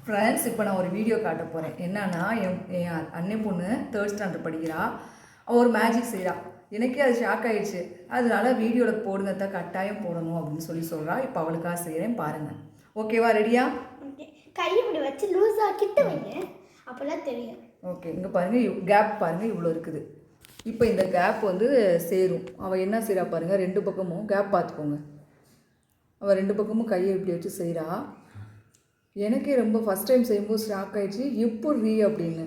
Friends, இப்போ நான் ஒரு வீடியோ காட்ட போகிறேன். என்னன்னா என் அண்ணன் பொண்ணு 3rd ஸ்டாண்டர்ட் படிக்கிறா. அவள் ஒரு மேஜிக் செய்கிறா. எனக்கே அது ஷாக் ஆகிடுச்சு. அதனால வீடியோவில் போடுங்க, கட்டாயம் போடணும் அப்படின்னு சொல்கிறா. இப்போ அவளுக்காக செய்கிறேன், பாருங்கள். ஓகேவா? ரெடியா? கையை இப்படி வச்சு லூஸாக கிட்ட வைங்க, அப்போல்லாம் தெரியும். ஓகே, இங்கே பாருங்கள், கேப் பாருங்கள், இவ்வளோ இருக்குது. இப்போ இந்த கேப் வந்து சேரும். அவள் என்ன செய்கிறா பாருங்கள், 2 பக்கமும் கேப் பார்த்துக்கோங்க. அவள் 2 பக்கமும் கையை இப்படி வச்சு செய்கிறா. எனக்கே ரொம்ப ஃபஸ்ட் டைம் செய்யும்போது ஷாக் ஆகிடுச்சு, எப்படி அப்படின்னு.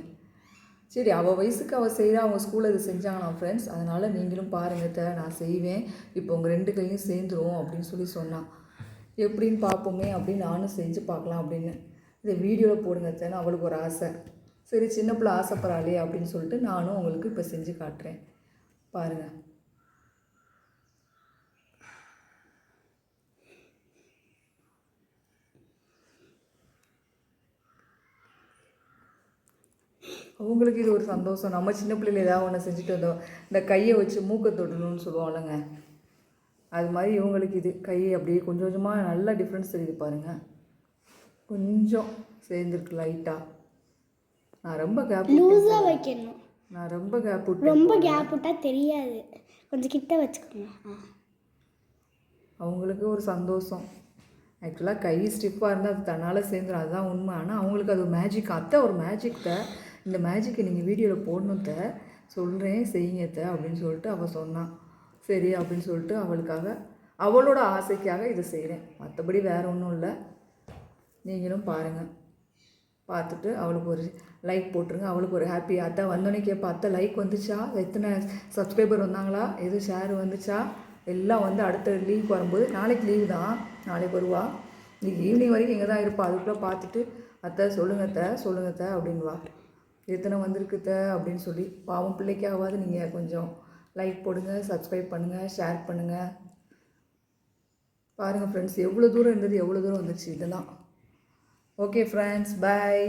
சரி, அவள் வயசுக்கு அவள் செய்கிறா, அவங்க ஸ்கூலில் இது செஞ்சாங்களாம் ஃப்ரெண்ட்ஸ். அதனால் நீங்களும் பாருங்கள், நான் செய்வேன், இப்போ உங்கள் 2 கையும் சேர்ந்துரும் அப்படின்னு சொன்னான். எப்படின்னு பார்ப்போமே அப்படின்னு நானும் செஞ்சு பார்க்கலாம் அப்படின்னு. இதை வீடியோவில் போடுங்க அவளுக்கு ஒரு ஆசை. சரி, சின்ன பிள்ளை ஆசைப்படாளே அப்படின்னு சொல்லிட்டு நானும் உங்களுக்கு இப்போ செஞ்சு காட்டுறேன், பாருங்கள். அவங்களுக்கு இது ஒரு சந்தோஷம். நம்ம சின்ன பிள்ளைல ஏதாவது ஒன்று செஞ்சுட்டு வந்தோம், இந்த கையை வச்சு மூக்கை தொட்டணும்னு சொல்லுவோம்லங்க, அது மாதிரி இவங்களுக்கு இது கையை அப்படியே கொஞ்சம் கொஞ்சமாக நல்லா டிஃப்ரென்ஸ் தெரியுது பாருங்கள். கொஞ்சம் சேர்ந்துருக்கு லைட்டாக. நான் ரொம்ப கேப் லூஸாக வைக்கணும். நான் ரொம்ப கேப் விட்டு ரொம்ப கேப் விட்டால் தெரியாது, கொஞ்சம் கிட்ட வச்சுக்கோங்க. அவங்களுக்கு ஒரு சந்தோஷம். ஆக்சுவலாக கை ஸ்டிஃபாக இருந்தால் அது தன்னால் சேர்ந்துடும், அதுதான் உண்மை. ஆனால் அவங்களுக்கு அது மேஜிக். ஒரு மேஜிக் இந்த மேஜிக்கை நீங்கள் வீடியோவில் போடணுத்த சொல்கிறேன், செய்யுங்கத்த அப்படின்னு சொல்லிட்டு அவள் சொன்னான். சரி அப்படின்னு சொல்லிட்டு அவளுக்காக, அவளோட ஆசைக்காக இதை செய்கிறேன். மற்றபடி வேறு ஒன்றும் இல்லை. நீங்களும் பாருங்கள், பார்த்துட்டு அவளுக்கு ஒரு லைக் போட்டுருங்க. அவளுக்கு ஒரு ஹாப்பி. அத்தை வந்தோடனே கேட்பா, அத்தை லைக் வந்துச்சா, எத்தனை சப்ஸ்கிரைபர் வந்தாங்களா, எதுவும் ஷேர் வந்துச்சா, எல்லாம் வந்து அடுத்த லீவுக்கு வரும்போது. நாளைக்கு லீவு தான், நாளைக்கு வருவா. இன்றைக்கி ஈவினிங் வரைக்கும் இங்கே தான் இருப்பா. அதுக்குள்ளே பார்த்துட்டு அத்தை சொல்லுங்கத்த அப்படின்வா. எத்தனை வந்திருக்குத்த அப்படின்னு சொல்லி. பாவம் பிள்ளைக்காவது நீங்கள் கொஞ்சம் லைக் போடுங்க, சப்ஸ்கிரைப் பண்ணுங்கள், ஷேர் பண்ணுங்கள். பாருங்கள் ஃப்ரெண்ட்ஸ், எவ்வளோ தூரம் இருந்தது, எவ்வளோ தூரம் வந்துச்சு இதெல்லாம். ஓகே ஃப்ரெண்ட்ஸ், பாய்.